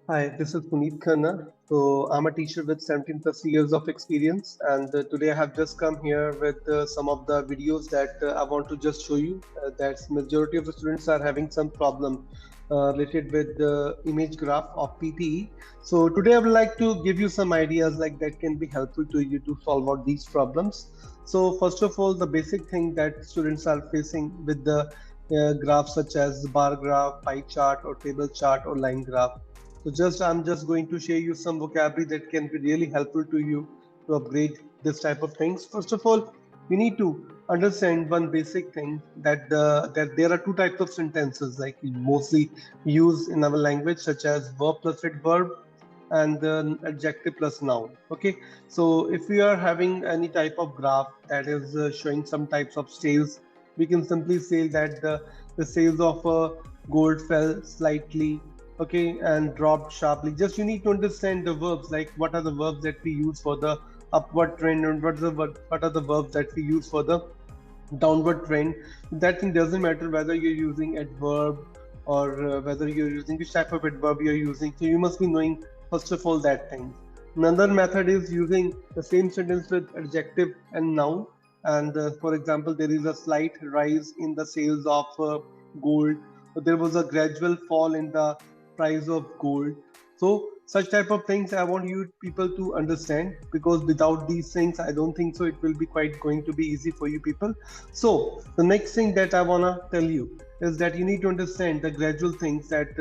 Hi, this is Puneet Khanna. So I'm a teacher with 17 plus years of experience, and today I have just come here with some of the videos that I want to just show you. That majority of the students are having some problem related with the image graph of PTE. So today I would like to give you some ideas like that can be helpful to you to solve out these problems. So first of all, the basic thing that students are facing with the graphs such as bar graph, pie chart, or table chart, or line graph. So just I'm just going to share you some vocabulary that can be really helpful to you to upgrade this type of things. First of all, you need to understand one basic thing that there are two types of sentences like mostly used in our language, such as verb plus adverb and then adjective plus noun. Okay, so if we are having any type of graph that is showing some types of sales, we can simply say that the sales of gold fell slightly, okay, and dropped sharply. Just you need to understand the verbs, like what are the verbs that we use for the upward trend, and what are the verbs that we use for the downward trend. That thing doesn't matter whether you're using adverb or whether you're using which type of adverb you're using. So you must be knowing first of all that thing. Another method is using the same sentence with adjective and noun. And for example, there is a slight rise in the sales of gold. There was a gradual fall in the price of gold. So such type of things I want you people to understand, because without these things I don't think so it will be quite going to be easy for you people. So the next thing that I wanna tell you is that you need to understand the gradual things that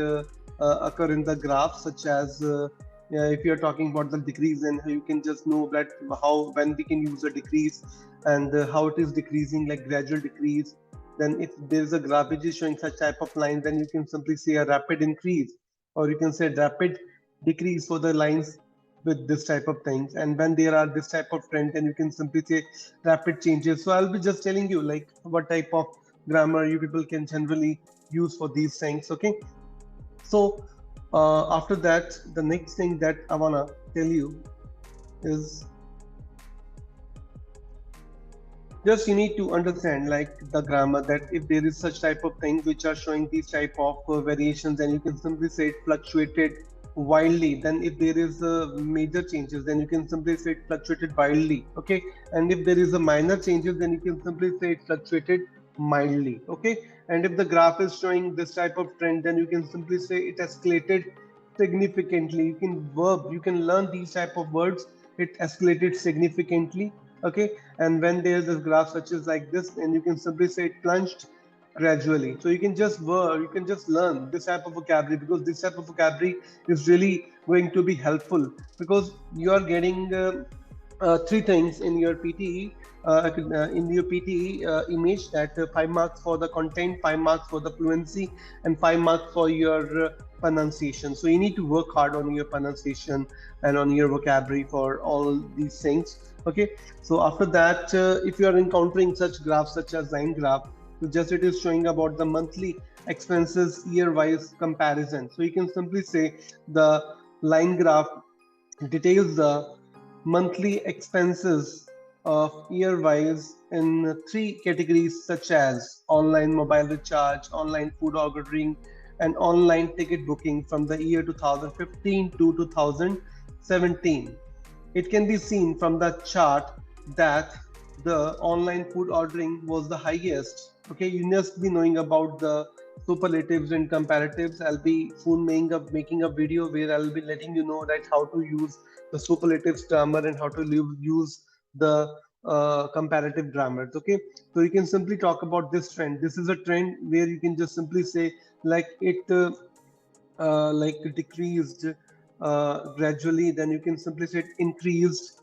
occur in the graph, such as yeah, if you're talking about the decrease, and you can just know that how when we can use a decrease and how it is decreasing, like gradual decrease. Then if there is a graph which is showing such type of line, then you can simply say a rapid increase, or you can say rapid decrease for the lines with this type of things. And when there are this type of trend, then you can simply say rapid changes. So I'll be just telling you like what type of grammar you people can generally use for these things. Okay, so after that, the next thing that I wanna tell you is just you need to understand like the grammar, that if there is such type of things which are showing these type of variations, and you can simply say it fluctuated wildly. Then if there is major changes, then you can simply say it fluctuated wildly. Okay, and if there is a minor changes, then you can simply say it fluctuated mildly. Okay, and if the graph is showing this type of trend, then you can simply say it escalated significantly. You can learn these type of words. It escalated significantly. Okay, and when there's this graph such as like this, and you can simply say it plunged gradually. So you can just learn this type of vocabulary, because this type of vocabulary is really going to be helpful, because you are getting three things in your PTE. In your PTE image, that 5 marks for the content, 5 marks for the fluency, and 5 marks for your pronunciation. So you need to work hard on your pronunciation and on your vocabulary for all these things. Okay, so after that, if you are encountering such graphs such as line graph, so just it is showing about the monthly expenses year wise comparison. So you can simply say the line graph details the monthly expenses of year wise in three categories, such as online mobile recharge, online food ordering, and online ticket booking from the year 2015 to 2017. It can be seen from the chart that the online food ordering was the highest. Okay, you must be knowing about the superlatives and comparatives. I'll be soon making a video where I'll be letting you know that how to use the superlatives grammar and how to use the comparative grammars. Okay, so you can simply talk about this trend. This is a trend where you can just simply say like it like decreased gradually. Then you can simply say it increased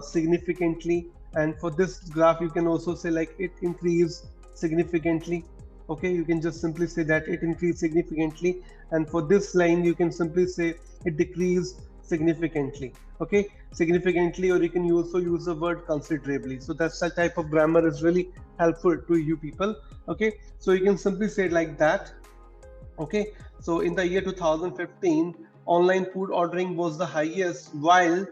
significantly. And for this graph, you can also say like it increased significantly. Okay, you can just simply say that it increased significantly. And for this line, you can simply say it decreased significantly. Okay, significantly, or you can also use the word considerably. So that's the type of grammar is really helpful to you people. Okay, so you can simply say it like that. Okay, so in the year 2015, online food ordering was the highest, while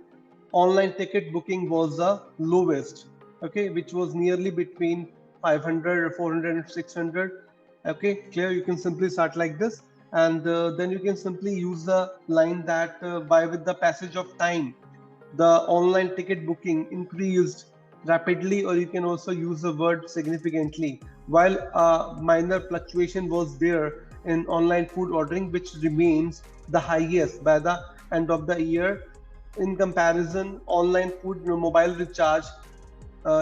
online ticket booking was the lowest. Okay, which was nearly between 500, 400, and 600. Okay, clear? You can simply start like this. and then you can simply use the line that by with the passage of time the online ticket booking increased rapidly, or you can also use the word significantly, while a minor fluctuation was there in online food ordering, which remains the highest by the end of the year. In comparison, online food mobile recharge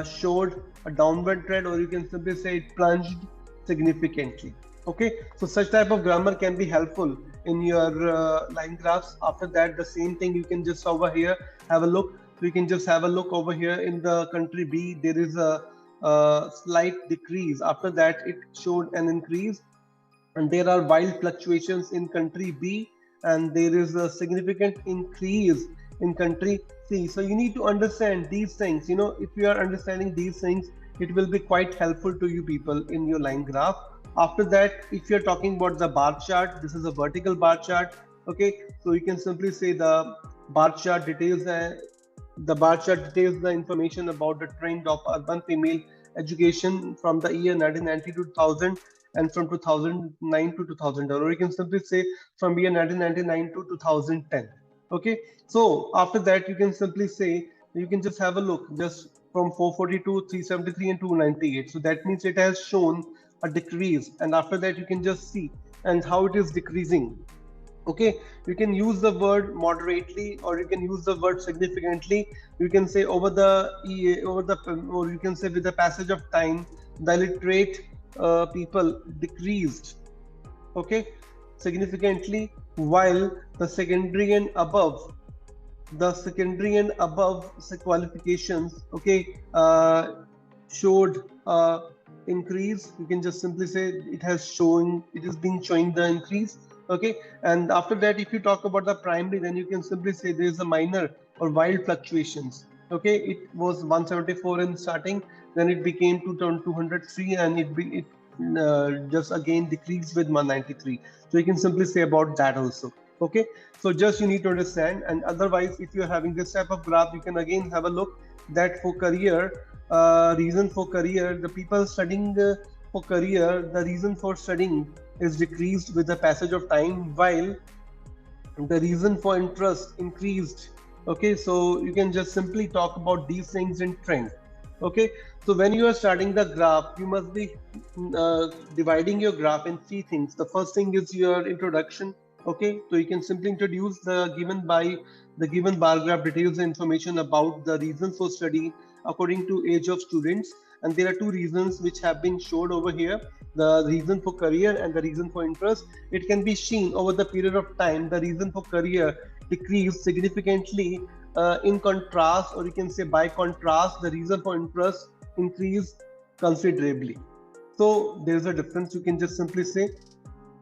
showed a downward trend, or you can simply say it plunged significantly. Okay, so such type of grammar can be helpful in your line graphs. After that, the same thing you can just over here have a look. So you can just have a look over here in the country B. There is a slight decrease. After that, it showed an increase, and there are wild fluctuations in country B, and there is a significant increase in country C. So you need to understand these things. You know, if you are understanding these things, it will be quite helpful to you people in your line graph. After that, if you're talking about the bar chart, this is a vertical bar chart. Okay, so you can simply say the bar chart details the information about the trend of urban female education from the year 1990 to 2000, and from 2009 to 2010, or you can simply say from year 1999 to 2010. Okay, so after that you can simply say, you can just have a look just from 442, 373 and 298. So that means it has shown a decrease, and after that you can just see and how it is decreasing. Okay, you can use the word moderately, or you can use the word significantly. You can say over the or you can say with the passage of time the illiterate people decreased, okay, significantly, while the secondary and above qualifications, okay, showed increase. You can just simply say it is being showing the increase. Okay, and after that, if you talk about the primary, then you can simply say there is a minor or wild fluctuations. Okay, it was 174 in starting, then it became 203, and it just again decreased with 193. So you can simply say about that also. Okay, so just you need to understand. And otherwise, if you're having this type of graph, you can again have a look that for career, reason for career, the people studying for career, the reason for studying is decreased with the passage of time, while the reason for interest increased. Okay, so you can just simply talk about these things in trend. Okay, so when you are starting the graph, you must be dividing your graph in three things. The first thing is your introduction. Okay, so you can simply introduce the given bar graph details the information about the reasons for study according to age of students, and there are two reasons which have been showed over here: the reason for career and the reason for interest. It can be seen over the period of time the reason for career decreased significantly, in contrast, or you can say by contrast, the reason for interest increased considerably. So there's a difference, you can just simply say.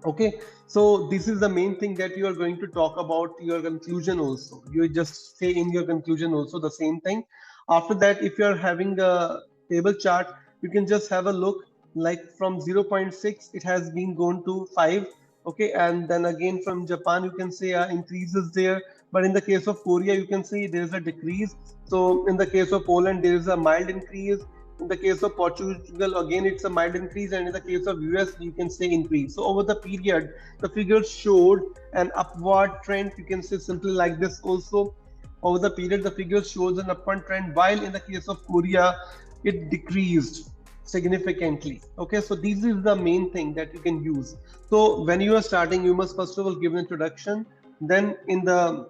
Okay, so this is the main thing that you are going to talk about your conclusion also. You just say in your conclusion also the same thing. After that, if you are having a table chart, you can just have a look, like from 0.6 it has been gone to 5. Okay, and then again from Japan you can say increases there, but in the case of Korea you can see there is a decrease. So in the case of Poland there is a mild increase. In the case of Portugal, again, it's a mild increase, and in the case of US, you can say increase. So over the period, the figures showed an upward trend. You can say simply like this also. Over the period, the figures shows an upward trend, while in the case of Korea, it decreased significantly. Okay, so this is the main thing that you can use. So when you are starting, you must first of all give an introduction. Then in the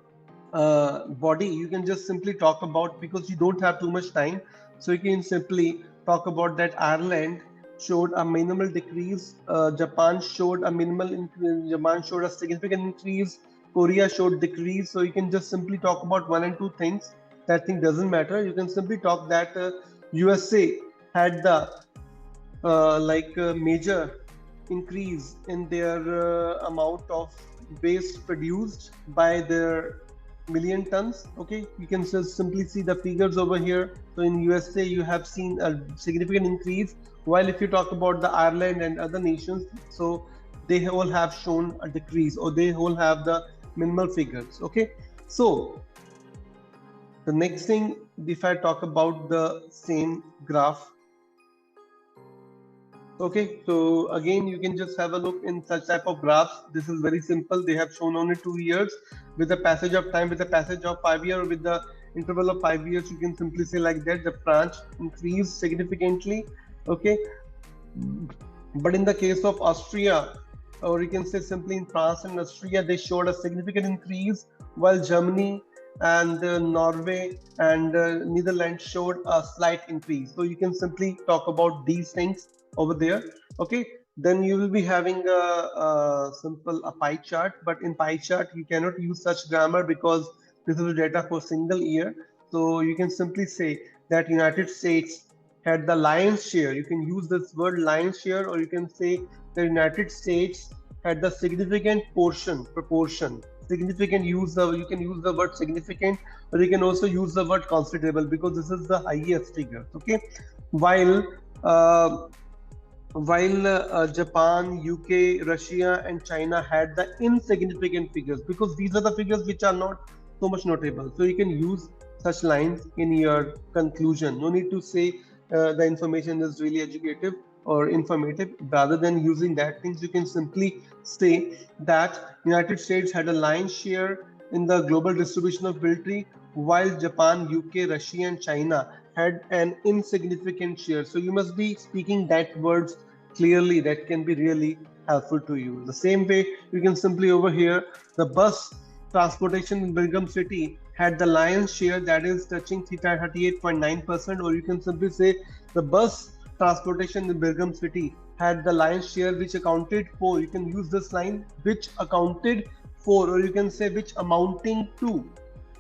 body, you can just simply talk about, because you don't have too much time, so you can simply talk about that Ireland showed a minimal decrease, Japan showed a minimal increase, Japan showed a significant increase, Korea showed decrease. So you can just simply talk about one and two things. That thing doesn't matter. You can simply talk that USA had the major increase in their amount of waste produced by their million tons. Okay, you can just simply see the figures over here. So in USA you have seen a significant increase, while if you talk about the Ireland and other nations, so they all have shown a decrease, or they all have the minimal figures. Okay, so the next thing, if I talk about the same graph, Okay, so again, you can just have a look in such type of graphs. This is very simple. They have shown only 2 years. With the passage of time, with the passage of 5 years, with the interval of 5 years, you can simply say like that the branch increased significantly. Okay, but in the case of Austria, or you can say simply in France and Austria, they showed a significant increase, while Germany and Norway and Netherlands showed a slight increase. So you can simply talk about these things over there. Okay, then you will be having a simple a pie chart, but in pie chart you cannot use such grammar because this is data for single year. So you can simply say that United States had the lion's share. You can use this word lion's share, or you can say the United States had the significant portion, proportion. Significant, you can use the word significant, or you can also use the word considerable because this is the highest figure. Okay, while uh, Japan, UK, Russia, and China had the insignificant figures, because these are the figures which are not so much notable. So you can use such lines in your conclusion. No need to say the information is really educative or informative. Rather than using that things, you can simply say that United States had a lion's share in the global distribution of military, while Japan, UK, Russia, and China had an insignificant share. So you must be speaking that words clearly, that can be really helpful to you. The same way, you can simply over here, the bus transportation in Birmingham City had the lion's share, that is touching 38.9%, or you can simply say the bus transportation in Birmingham City had the lion's share, which accounted for, you can use this line, which accounted for, or you can say which amounting to.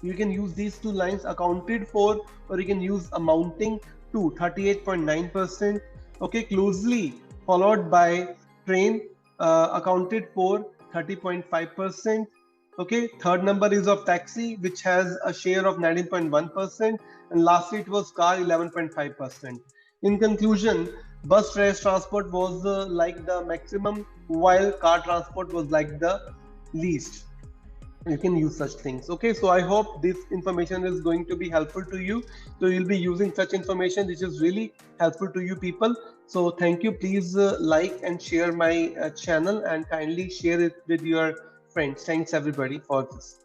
You can use these two lines, accounted for, or you can use amounting to 38.9%. Okay, closely followed by train, accounted for 30.5%. Okay, third number is of taxi, which has a share of 19.1%, and lastly it was car, 11.5%. In conclusion, bus rail transport was like the maximum, while car transport was like the least. You can use such things. Okay, so I hope this information is going to be helpful to you. So you'll be using such information which is really helpful to you people. So thank you. Please like and share my channel, and kindly share it with your friends. Thanks everybody for this.